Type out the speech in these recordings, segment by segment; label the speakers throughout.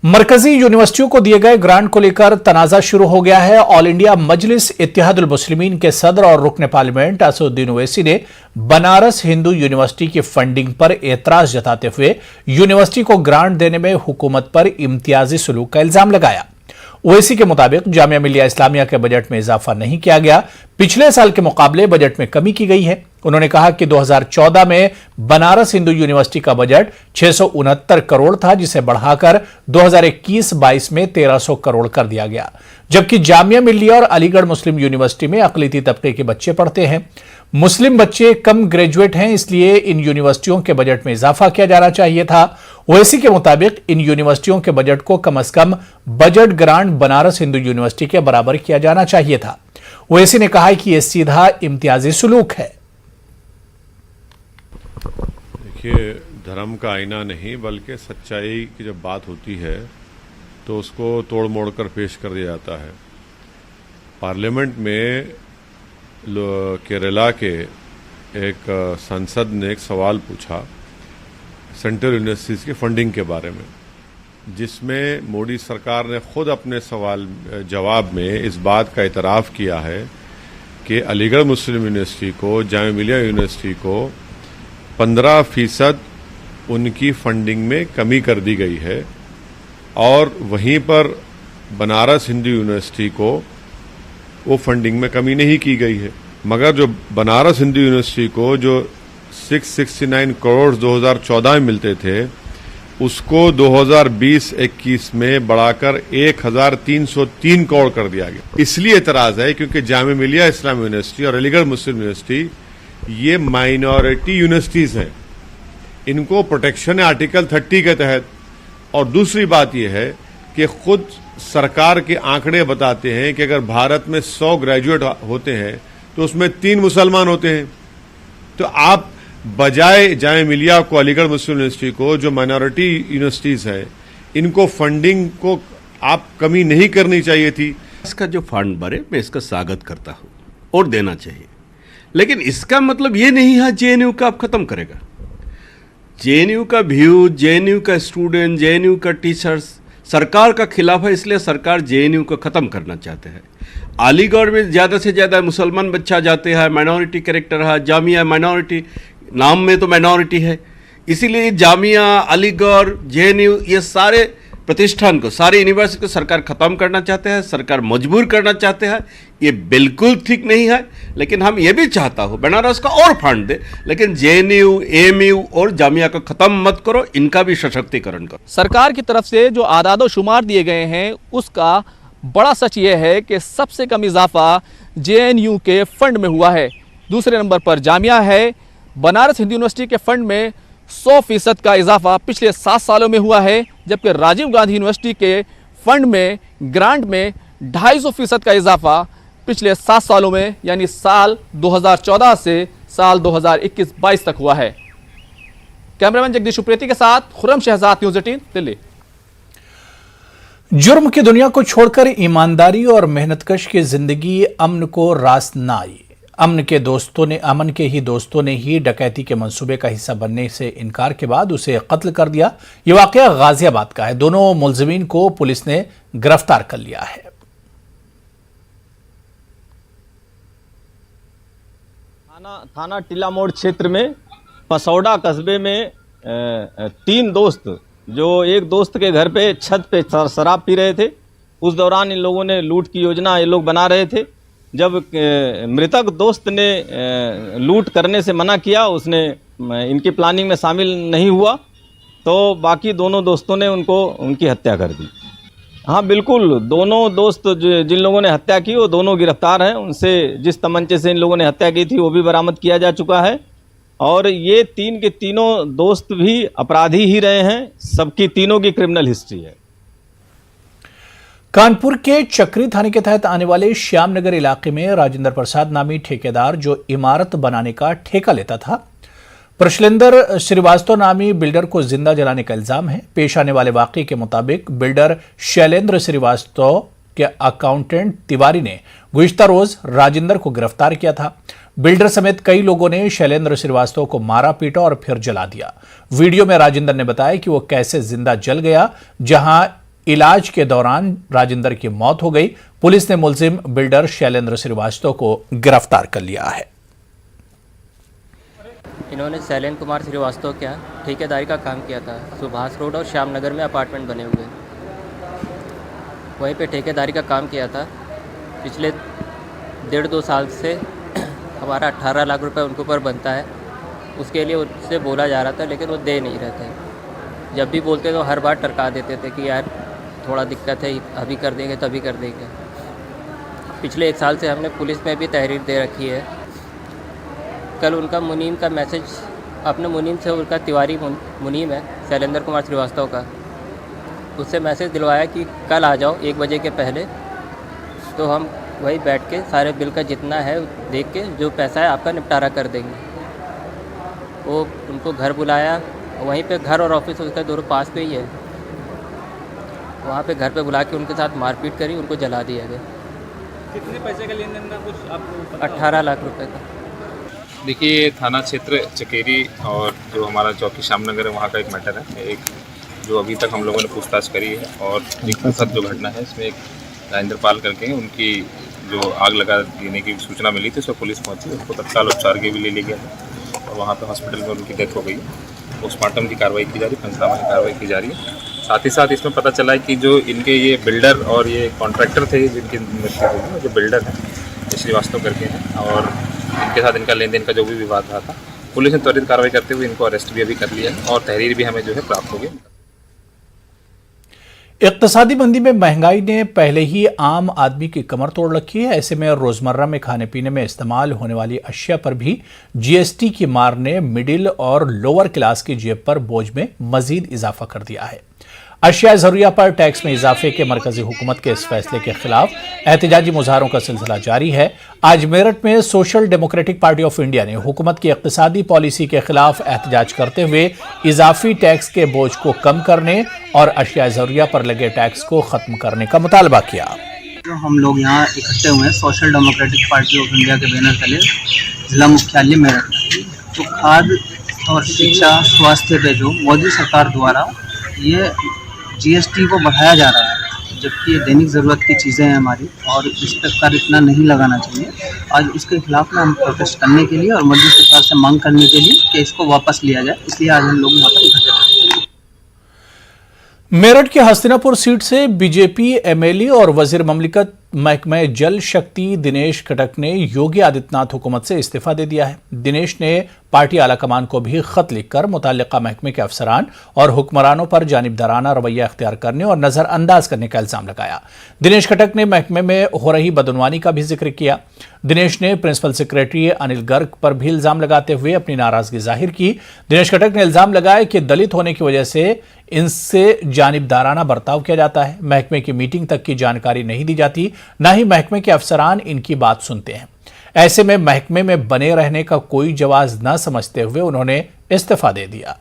Speaker 1: मरकजी यूनिवर्सिटियों को दिए गए ग्रांट को लेकर तनाजा शुरू हो गया है। ऑल इंडिया मजलिस इत्तेहादुल मुस्लिमीन के सदर और रुकन पार्लियामेंट असदुद्दीन ओवैसी ने बनारस हिंदू यूनिवर्सिटी की फंडिंग पर एतराज जताते हुए यूनिवर्सिटी को ग्रांट देने में हुकूमत पर इम्तियाजी सलूक का इल्जाम लगाया। ओवैसी के मुताबिक जामिया मिलिया इस्लामिया के बजट में इजाफा नहीं किया गया, पिछले साल के मुकाबले बजट में कमी की गई है। उन्होंने कहा कि 2014 में बनारस हिंदू यूनिवर्सिटी का बजट 669 करोड़ था, जिसे बढ़ाकर 2021-22 में 1300 करोड़ कर दिया गया, जबकि जामिया मिलिया और अलीगढ़ मुस्लिम यूनिवर्सिटी में अकलीती तबके के बच्चे पढ़ते हैं। मुस्लिम बच्चे कम ग्रेजुएट हैं, इसलिए इन यूनिवर्सिटियों के बजट में इजाफा किया जाना चाहिए था। ओवैसी के मुताबिक इन यूनिवर्सिटियों के बजट को कम से कम budget grant Banaras Hindu university के बराबर किया जाना चाहिए था। ओवैसी ने कहा कि यह सीधा इम्तियाजी सलूक है।
Speaker 2: देखिए, धर्म का आईना नहीं बल्कि सच्चाई की जब बात होती है तो उसको तोड़ मोड़ कर पेश कर दिया जाता है। पार्लियामेंट में केरला के एक सांसद ने एक सवाल पूछा सेंट्रल यूनिवर्सिटीज़ की फंडिंग के बारे में, जिसमें मोदी सरकार ने खुद अपने जवाब में इस बात का इतराफ़ किया है कि अलीगढ़ मुस्लिम यूनिवर्सिटी को, जामिया मिलिया यूनिवर्सिटी को 15% उनकी फंडिंग में कमी कर दी गई है और वहीं पर बनारस हिंदू यूनिवर्सिटी को वो फंडिंग में कमी नहीं की गई है। मगर जो बनारस हिंदू यूनिवर्सिटी को जो 669 करोड़ 2014 में मिलते थे, उसको 2020-21 में बढ़ाकर 1303 करोड़ कर दिया गया। इसलिए एतराज है क्योंकि जामिया मिलिया इस्लाम यूनिवर्सिटी और अलीगढ़ मुस्लिम यूनिवर्सिटी ये माइनॉरिटी यूनिवर्सिटीज हैं, इनको प्रोटेक्शन है आर्टिकल 30 के तहत। और दूसरी बात यह है कि खुद सरकार के आंकड़े बताते हैं कि अगर भारत में 100 ग्रेजुएट होते हैं तो उसमें 3 मुसलमान होते हैं। तो आप बजाय जामिया मिलिया को, अलीगढ़ मुस्लिम यूनिवर्सिटी को, जो माइनॉरिटी यूनिवर्सिटीज है, इनको फंडिंग को आप कमी नहीं करनी चाहिए थी।
Speaker 3: इसका जो फंड बढ़े मैं इसका स्वागत करता हूं और देना चाहिए, लेकिन इसका मतलब ये नहीं है जेएनयू का आप खत्म करेगा। जेएनयू का व्यू, जेएनयू का स्टूडेंट, जेएनयू का टीचर्स सरकार का खिलाफ है, इसलिए सरकार जेएनयू को ख़त्म करना चाहते हैं। अलीगढ़ में ज़्यादा से ज़्यादा मुसलमान बच्चा जाते हैं, माइनॉरिटी कैरेक्टर है, जामिया माइनॉरिटी, नाम में तो माइनॉरिटी है, इसीलिए जामिया, अलीगढ़, जेएनयू ये सारे प्रतिष्ठान को, सारे यूनिवर्सिटी को सरकार ख़त्म करना चाहते हैं, सरकार मजबूर करना चाहते हैं। ये बिल्कुल ठीक नहीं है, लेकिन हम ये भी चाहता हो बनारस का और फंड दे, लेकिन जेएनयू, एएमयू और जामिया को ख़त्म मत करो, इनका भी सशक्तिकरण करो।
Speaker 4: सरकार की तरफ से जो आदाद शुमार दिए गए हैं उसका बड़ा सच ये है कि सबसे कम इजाफा जेएनयू के फंड में हुआ है, दूसरे नंबर पर जामिया है। बनारस हिंदू यूनिवर्सिटी के फंड में 100% का इजाफा पिछले 7 सालों में हुआ है, जबकि राजीव गांधी यूनिवर्सिटी के फंड में, ग्रांट में 250% का इजाफा पिछले 7 सालों में, यानी साल 2014 से साल 2021-22 तक हुआ है। कैमरामैन जगदीश उप्रेती के साथ खुर्रम शहजाद, न्यूज़ 18, दिल्ली।
Speaker 1: जुर्म की दुनिया को छोड़कर ईमानदारी और मेहनतकश की जिंदगी अमन को रास न आई। अमन के ही दोस्तों ने ही डकैती के मंसूबे का हिस्सा बनने से इनकार के बाद उसे कत्ल कर दिया। यह वाकया गाजियाबाद का है। दोनों मुलजिमीन को पुलिस ने गिरफ्तार कर लिया है।
Speaker 5: थाना टीला मोड़ क्षेत्र में पसौड़ा कस्बे में 3 दोस्त, जो एक दोस्त के घर पे छत पे शराब पी रहे थे, उस दौरान इन लोगों ने लूट की योजना ये लोग बना रहे थे। जब मृतक दोस्त ने लूट करने से मना किया, उसने इनकी प्लानिंग में शामिल नहीं हुआ, तो बाकी दोनों दोस्तों ने उनकी हत्या कर दी। हाँ बिल्कुल, दोनों दोस्त जिन लोगों ने हत्या की वो दोनों गिरफ्तार हैं। उनसे जिस तमंचे से इन लोगों ने हत्या की थी वो भी बरामद किया जा चुका है। और ये 3 के तीनों दोस्त भी अपराधी ही रहे हैं, सबकी तीनों की क्रिमिनल हिस्ट्री है।
Speaker 1: कानपुर के चक्री थाने के तहत आने वाले श्यामनगर इलाके में राजेंद्र प्रसाद नामी ठेकेदार, जो इमारत बनाने का ठेका लेता था, प्रशलेंद्र श्रीवास्तव नामी बिल्डर को जिंदा जलाने का इल्जाम है। पेश आने वाले वाकये के मुताबिक बिल्डर शैलेंद्र श्रीवास्तव के अकाउंटेंट तिवारी ने गुज़िश्ता रोज राजेंद्र को गिरफ्तार किया था। बिल्डर समेत कई लोगों ने शैलेंद्र श्रीवास्तव को मारा पीटा और फिर जला दिया। वीडियो में राजेंद्र ने बताया कि वो कैसे जिंदा जल गया, जहां इलाज के दौरान राजेंद्र की मौत हो गई। पुलिस ने मुलजिम बिल्डर शैलेंद्र श्रीवास्तव को गिरफ्तार कर लिया है।
Speaker 6: इन्होंने शैलेंद्र कुमार श्रीवास्तव क्या ठेकेदारी का काम किया था। सुभाष रोड और श्यामनगर में अपार्टमेंट बने हुए, वहीं पे ठेकेदारी का काम किया था। पिछले 1.5-2 साल से हमारा 18 लाख रुपए उनके ऊपर बनता है। उसके लिए उससे बोला जा रहा था, लेकिन वो दे नहीं रहे थे। जब भी बोलते तो हर बार टरका देते थे कि यार थोड़ा दिक्कत है, अभी कर देंगे तभी कर देंगे। पिछले 1 साल से हमने पुलिस में भी तहरीर दे रखी है। कल उनका मुनीम का मैसेज, अपने मुनीम से, उनका तिवारी मुनीम है शैलेंद्र कुमार श्रीवास्तव का, उससे मैसेज दिलवाया कि कल आ जाओ 1 बजे के पहले, तो हम वही बैठ के सारे बिल का जितना है देख के जो पैसा है आपका निपटारा कर देंगे। वो उनको घर बुलाया, वहीं पे घर और ऑफिस उसका दोनों पास पे ही है। वहाँ पे घर पे बुला के उनके साथ मारपीट करी, उनको जला दिया गया।
Speaker 4: कितने पैसे का लेन देन का कुछ आपको पता?
Speaker 6: 18 लाख रुपए का।
Speaker 7: देखिए, थाना क्षेत्र चकेरी और जो हमारा चौकी श्यामनगर है, वहाँ का एक मैटर है, एक जो अभी तक हम लोगों ने पूछताछ करी है। और एक दुखद जो घटना है, इसमें एक राजेंद्र पाल करके उनकी जो आग लगा देने की सूचना मिली थी, उसमें पुलिस पहुंची, उनको तत्काल उपचार के भी ले लिया गया और वहाँ पे हॉस्पिटल में उनकी डेथ हो गई। पोस्टमार्टम की कार्रवाई की जा रही है, पंचनामा की कार्रवाई की जा रही है। साथ ही साथ इसमें पता चला है कि जो इनके ये बिल्डर और ये कॉन्ट्रैक्टर थे जिनकी मृत्यु हुई, जो बिल्डर हैं ये श्रीवास्तव करके हैं, और इनके साथ इनका लेन देन का जो भी विवाद रहा था, पुलिस ने त्वरित कार्रवाई करते हुए इनको अरेस्ट भी अभी कर लिया है और तहरीर भी हमें जो है प्राप्त हो गई।
Speaker 1: इक्तिसादी मंदी में महंगाई ने पहले ही आम आदमी की कमर तोड़ रखी है। ऐसे में रोजमर्रा में खाने पीने में इस्तेमाल होने वाली अशिया पर भी जीएसटी की मार ने मिडिल और लोअर क्लास की जेब पर बोझ में मजीद इजाफा कर दिया है। अशिया जरूरिया पर टैक्स में इजाफे के मरकजी हुकूमत के इस फैसले के खिलाफ एहतजाजी मुजाहरों का सिलसिला जारी है। आज मेरठ में social democratic party of India ने हुकूमत की इक्तिसादी पॉलिसी के खिलाफ एहतजाज करते हुए इजाफी टैक्स के बोझ को कम करने और अशिया जरूरिया पर लगे टैक्स को खत्म करने का मुतालबा किया।
Speaker 8: जो हम लोग यहाँ इकट्ठे हुए हैं social democratic party of India के बैनर तले जिला मुख्यालय मेरठ, तो खाद्य और शिक्षा स्वास्थ्य पे जो मोदी सरकार द्वारा ये जीएसटी को बढ़ाया जा रहा है, जबकि ये दैनिक ज़रूरत की चीज़ें हैं हमारी और इस पर कर इतना नहीं लगाना चाहिए। आज इसके खिलाफ में हम प्रोटेस्ट करने के लिए और मोदी सरकार से मांग करने के लिए कि इसको वापस लिया जाए, इसलिए आज हम लोग यहाँ पर इकट्ठे हैं।
Speaker 1: मेरठ के हस्तिनापुर सीट से बीजेपी एमएलए और वजीर ममलिकत महकमे जल शक्ति दिनेश कटक ने योगी आदित्यनाथ हुकूमत से इस्तीफा दे दिया है। दिनेश ने पार्टी आलाकमान को भी खत लिखकर मुताल्लिका महकमे के अफसरान और हुक्मरानों पर जानिबदाराना रवैया अख्तियार करने और नजरअंदाज करने का इल्जाम लगाया। दिनेश कटक ने महकमे में हो रही बदनवानी का भी जिक्र किया। दिनेश ने प्रिंसिपल सेक्रेटरी अनिल गर्ग पर भी इल्जाम लगाते हुए अपनी नाराजगी जाहिर की। दिनेश कटक ने इल्जाम लगाया कि दलित होने की वजह से इनसे जानिबदाराना बर्ताव किया जाता है। महकमे की मीटिंग तक की जानकारी नहीं दी जाती, न ही महकमे के अफसरान इनकी बात सुनते हैं। ऐसे में महकमे में बने रहने का कोई जवाब न समझते हुए उन्होंने इस्तीफा दे दिया।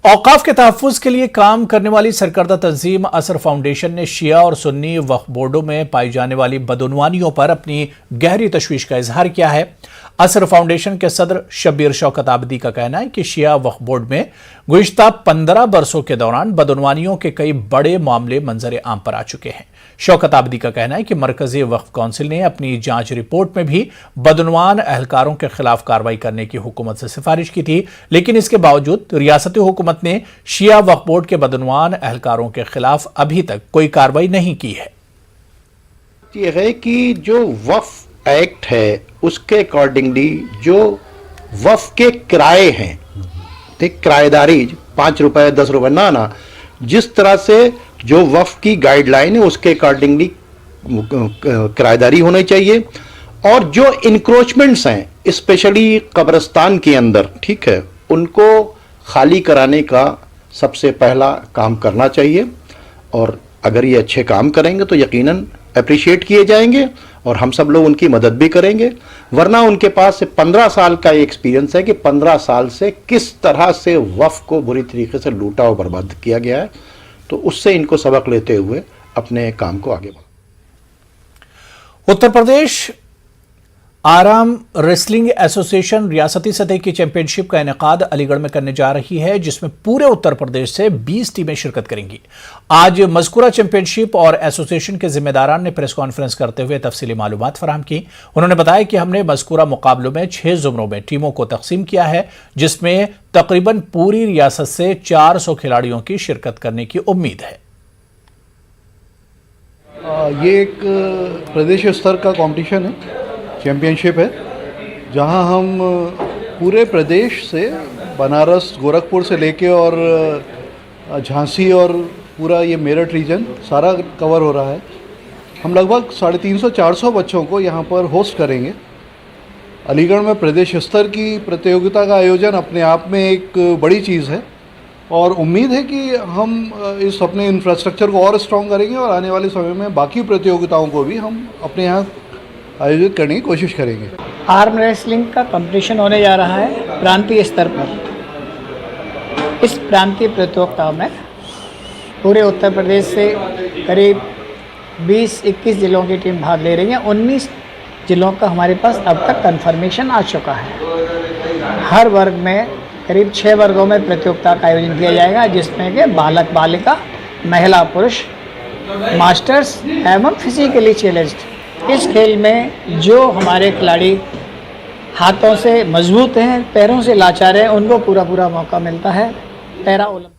Speaker 1: औकाफ के तहफ्फुज़ के लिए काम करने वाली सरकर्दा तंजीम असर फाउंडेशन ने शिया और सुन्नी वक्फ बोर्डों में पाई जाने वाली बदउनवानियों पर अपनी गहरी तशवीश का इजहार किया है। असर फाउंडेशन के सदर शब्बीर शौकत आबदी का कहना है कि शिया वक्फ बोर्ड में गुज़िश्ता 15 बरसों के दौरान बदउनवानियों के कई बड़े मामले मंजर आम पर आ चुके हैं। शौकत आबदी का कहना है कि मरकजी वक्फ काउंसिल ने अपनी जांच रिपोर्ट में भी बदउनवान अहलकारों के खिलाफ कार्रवाई करने की हुकूमत से सिफारिश की थी, लेकिन इसके बावजूद रियासती हुकूमत ने शिया वक्फ बोर्ड के बदउनवान अहलकारों के खिलाफ अभी तक कोई कार्रवाई नहीं की है।
Speaker 9: यह है कि जो वक्फ एक्ट है उसके अकॉर्डिंगली जो वक्फ के किराए हैं, ठीक, किराएदारी 5 रुपए 10 रुपए ना, जिस तरह से जो वक्फ की गाइडलाइन है उसके अकॉर्डिंगली किराएदारी होनी चाहिए। और जो इंक्रोचमेंट्स हैं स्पेशली कब्रिस्तान के अंदर, ठीक है, उनको खाली कराने का सबसे पहला काम करना चाहिए। और अगर ये अच्छे काम करेंगे तो यकीनन अप्रिशिएट किए जाएंगे और हम सब लोग उनकी मदद भी करेंगे। वरना उनके पास 15 साल का एक्सपीरियंस है कि 15 साल से किस तरह से वक्फ को बुरी तरीके से लूटा और बर्बाद किया गया है, तो उससे इनको सबक लेते हुए अपने काम को आगे बढ़ाएं।
Speaker 1: उत्तर प्रदेश आराम रेसलिंग एसोसिएशन रियासती सतह की चैंपियनशिप का इनेकाद अलीगढ़ में करने जा रही है, जिसमें पूरे उत्तर प्रदेश से 20 टीमें शिरकत करेंगी। आज मज़कूरा चैंपियनशिप और एसोसिएशन के जिम्मेदारान ने प्रेस कॉन्फ्रेंस करते हुए तफसीली मालूमात फराहम की। उन्होंने बताया कि हमने मज़कूरा मुकाबलों में 6 ज़ुमरों में टीमों को तकसीम किया है, जिसमें तकरीबन पूरी रियासत से 400 खिलाड़ियों की शिरकत करने की उम्मीद है।
Speaker 9: ये एक प्रदेश स्तर का कंपटीशन है, चैम्पियनशिप है, जहां हम पूरे प्रदेश से बनारस, गोरखपुर से लेके और झांसी और पूरा ये मेरठ रीजन सारा कवर हो रहा है। हम लगभग 350-400 बच्चों को यहाँ पर होस्ट करेंगे। अलीगढ़ में प्रदेश स्तर की प्रतियोगिता का आयोजन अपने आप में एक बड़ी चीज़ है और उम्मीद है कि हम इस अपने इंफ्रास्ट्रक्चर को और स्ट्रॉन्ग करेंगे और आने वाले समय में बाकी प्रतियोगिताओं को भी हम अपने यहाँ आयोजित करने की कोशिश करेंगे।
Speaker 10: आर्म रेसलिंग का कंपटीशन होने जा रहा है प्रांतीय स्तर पर। इस प्रांतीय प्रतियोगिता में पूरे उत्तर प्रदेश से करीब 20-21 जिलों की टीम भाग ले रही है। 19 जिलों का हमारे पास अब तक कंफर्मेशन आ चुका है। हर वर्ग में करीब 6 वर्गों में प्रतियोगिता का आयोजन किया जाएगा, जिसमें कि बालक बालिका, महिला पुरुष, मास्टर्स एवं फिजिकली चैलेंज्ड। इस खेल में जो हमारे खिलाड़ी हाथों से मजबूत हैं, पैरों से लाचार हैं, उनको पूरा मौका मिलता है। पैरा ओलंपिक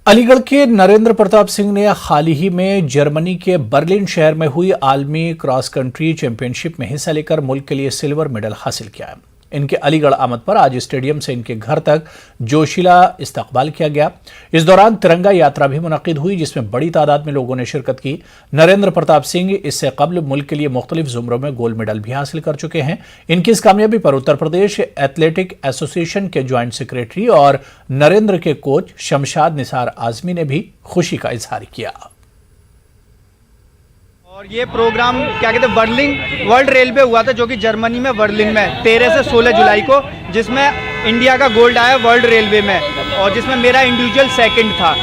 Speaker 1: अलीगढ़ के नरेंद्र प्रताप सिंह ने हाल ही में जर्मनी के बर्लिन शहर में हुई आलमी क्रॉस कंट्री चैंपियनशिप में हिस्सा लेकर मुल्क के लिए सिल्वर मेडल हासिल किया है। इनके अलीगढ़ आमद पर आज स्टेडियम से इनके घर तक जोशीला इस्तकबाल किया गया। इस दौरान तिरंगा यात्रा भी मुनक्किद हुई, जिसमें बड़ी तादाद में लोगों ने शिरकत की। नरेंद्र प्रताप सिंह इससे कबल मुल्क के लिए मुख्तलिफ जुमरों में गोल्ड मेडल भी हासिल कर चुके हैं। इनकी इस कामयाबी पर उत्तर प्रदेश एथलेटिक एसोसिएशन के ज्वाइंट सेक्रेटरी और नरेंद्र के कोच शमशाद निसार आजमी ने भी खुशी का इजहार किया।
Speaker 11: और ये प्रोग्राम क्या कहते हैं, बर्लिन वर्ल्ड रेलवे हुआ था, जो कि जर्मनी में बर्लिन में 13 से 16 जुलाई को, जिसमें इंडिया का गोल्ड आया वर्ल्ड रेलवे में और जिसमें मेरा इंडिविजुअल सेकंड था।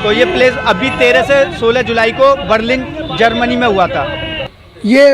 Speaker 11: तो ये प्लेस अभी 13 से 16 जुलाई को बर्लिन जर्मनी में हुआ था।
Speaker 12: ये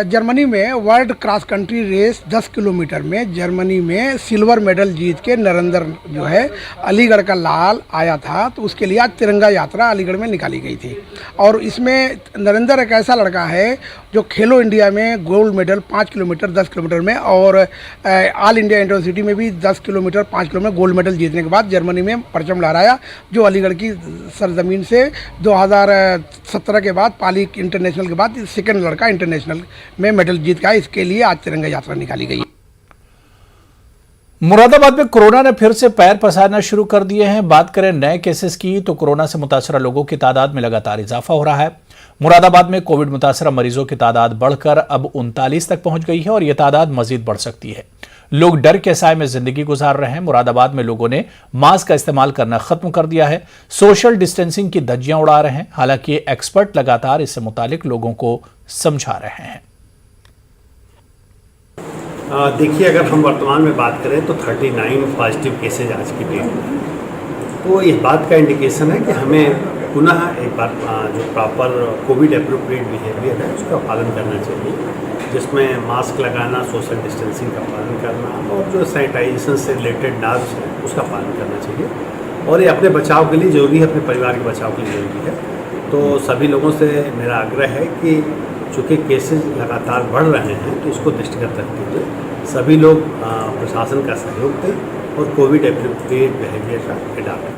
Speaker 12: जर्मनी में world cross country race 10 kilometre में जर्मनी में सिल्वर मेडल जीत के नरेंद्र जो है अलीगढ़ का लाल आया था, तो उसके लिए आज तिरंगा यात्रा अलीगढ़ में निकाली गई थी। और इसमें नरेंद्र एक ऐसा लड़का है जो खेलो इंडिया में गोल्ड मेडल 5 किलोमीटर 10 किलोमीटर में और ऑल इंडिया यूनिवर्सिटी में भी 10 किलोमीटर 5 किलोमीटर गोल्ड मेडल जीतने के बाद जर्मनी में परचम लहराया, जो अलीगढ़ की सरजमीन से 2017 के बाद पाली इंटरनेशनल के बाद सेकेंड लड़का इंटरनेशनल में मेडल जीत का। इसके लिए आज तिरंगा यात्रा निकाली गई।
Speaker 1: मुरादाबाद में कोरोना ने फिर से पैर पसारना शुरू कर दिए हैं। बात करें नए केसेस की तो कोरोना से मुतासरा लोगों की तादाद में लगातार इजाफा हो रहा है। मुरादाबाद में कोविड मुतासरा मरीजों की तादाद बढ़कर अब 39 तक पहुंच गई है और यह तादाद मजीद बढ़ सकती है। लोग डर के साए में जिंदगी गुजार रहे हैं। मुरादाबाद में लोगों ने मास्क का इस्तेमाल करना खत्म कर दिया है, सोशल डिस्टेंसिंग की धज्जियां उड़ा रहे हैं। हालांकि एक्सपर्ट लगातार इससे मुतालिक लोगों को समझा रहे हैं।
Speaker 13: देखिए, अगर हम वर्तमान में बात करें तो 39 पॉजिटिव केसेज आज की डेट में, तो इस बात का इंडिकेशन है कि हमें पुनः एक बार जो प्रॉपर कोविड अप्रोप्रिएट बिहेवियर है उसका पालन करना चाहिए, जिसमें मास्क लगाना, सोशल डिस्टेंसिंग का पालन करना और जो सैनिटाइजेशन से रिलेटेड नॉर्म्स है उसका पालन करना चाहिए। और ये अपने बचाव के लिए जरूरी है, अपने परिवार के बचाव के लिए जरूरी है। तो सभी लोगों से मेरा आग्रह है कि चूँकि केसेस लगातार बढ़ रहे हैं तो इसको दृष्टिगत रखते हुए सभी लोग प्रशासन का सहयोग दें और कोविड एप्रोप्रिएट बिहेवियर का अडॉप्ट करें।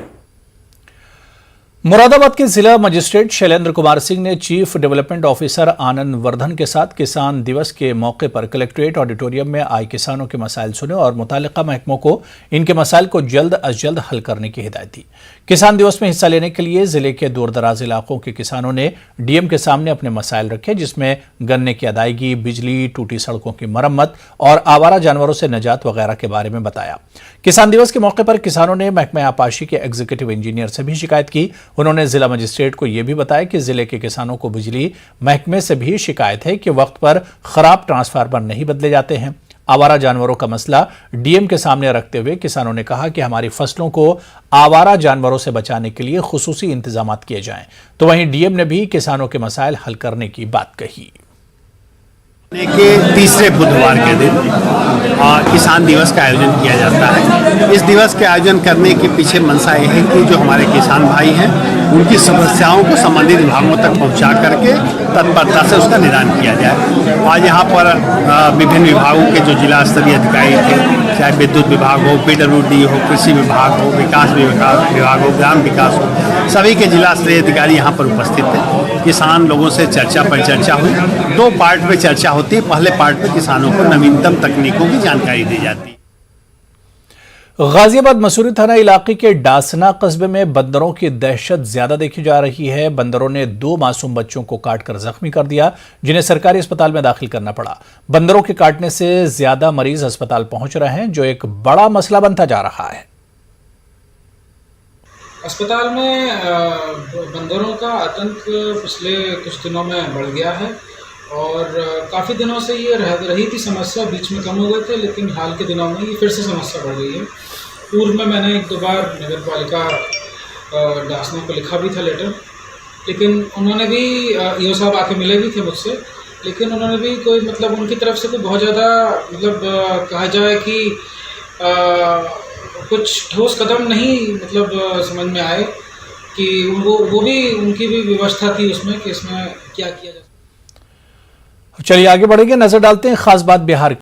Speaker 1: मुरादाबाद के जिला मजिस्ट्रेट शैलेंद्र कुमार सिंह ने chief development officer Anand Vardhan के साथ किसान दिवस के मौके पर कलेक्ट्रेट ऑडिटोरियम में आए किसानों के मसाइल सुने और मुतालिका महकमों को इनके मसाइल को जल्द अज जल्द हल करने की हिदायत दी। किसान दिवस में हिस्सा लेने के लिए जिले के दूरदराज इलाकों के किसानों ने डीएम के सामने अपने मसाइल रखे, जिसमें गन्ने की अदायगी, बिजली, टूटी सड़कों की मरम्मत और आवारा जानवरों से निजात वगैरह के बारे में बताया। किसान दिवस के मौके पर किसानों ने महकमा आपाशी के एग्जीक्यूटिव इंजीनियर से भी शिकायत की। उन्होंने जिला मजिस्ट्रेट को यह भी बताया कि जिले के किसानों को बिजली महकमे से भी शिकायत है कि वक्त पर खराब ट्रांसफार्मर नहीं बदले जाते हैं। आवारा जानवरों का मसला डीएम के सामने रखते हुए किसानों ने कहा कि हमारी फसलों को आवारा जानवरों से बचाने के लिए खुसूसी इंतजाम किए जाएं। तो वहीं डीएम ने भी किसानों के मसाइल हल करने की बात कही।
Speaker 13: के तीसरे बुधवार के दिन किसान दिवस का आयोजन किया जाता है। इस दिवस के आयोजन करने के पीछे मंशा यह है कि जो हमारे किसान भाई हैं उनकी समस्याओं को संबंधित विभागों तक पहुंचा करके तत्परता से उसका निदान किया जाए। आज यहाँ पर विभिन्न विभागों के जो जिला स्तरीय अधिकारी थे, चाहे विद्युत विभाग हो, PWD हो, कृषि विभाग हो, विकास विभाग हो, ग्राम विकास हो, सभी के जिला स्तरीय अधिकारी यहाँ पर उपस्थित थे। किसान लोगों से चर्चा पर चर्चा हुई। 2 पार्ट में चर्चा होती है। पहले पार्ट में किसानों को नवीनतम तकनीकों की जानकारी दी जाती है।
Speaker 1: गाजियाबाद मसूरी थाना इलाके के डासना कस्बे में बंदरों की दहशत ज्यादा देखी जा रही है। बंदरों ने 2 मासूम बच्चों को काटकर जख्मी कर दिया, जिन्हें सरकारी अस्पताल में दाखिल करना पड़ा। बंदरों के काटने से ज्यादा मरीज अस्पताल पहुंच रहे हैं, जो एक बड़ा मसला बनता जा रहा है।
Speaker 14: अस्पताल में बंदरों का आतंक पिछले कुछ दिनों में बढ़ गया है और काफ़ी दिनों से ये रही थी समस्या, बीच में कम हो गए थे, लेकिन हाल के दिनों में ये फिर से समस्या बढ़ गई है। पूर्व में मैंने 1-2 बार नगर पालिका डासना को लिखा भी था लेटर, लेकिन उन्होंने भी ईओ साहब आके मिले भी थे मुझसे, लेकिन उन्होंने भी कोई मतलब उनकी तरफ से कोई बहुत ज़्यादा मतलब कहा जाए कि कुछ ठोस कदम नहीं मतलब समझ में आए कि वो भी उनकी भी व्यवस्था थी उसमें कि इसमें क्या किया जाए।
Speaker 1: चलिए आगे बढ़ेंगे, नजर डालते हैं खास बात बिहार की।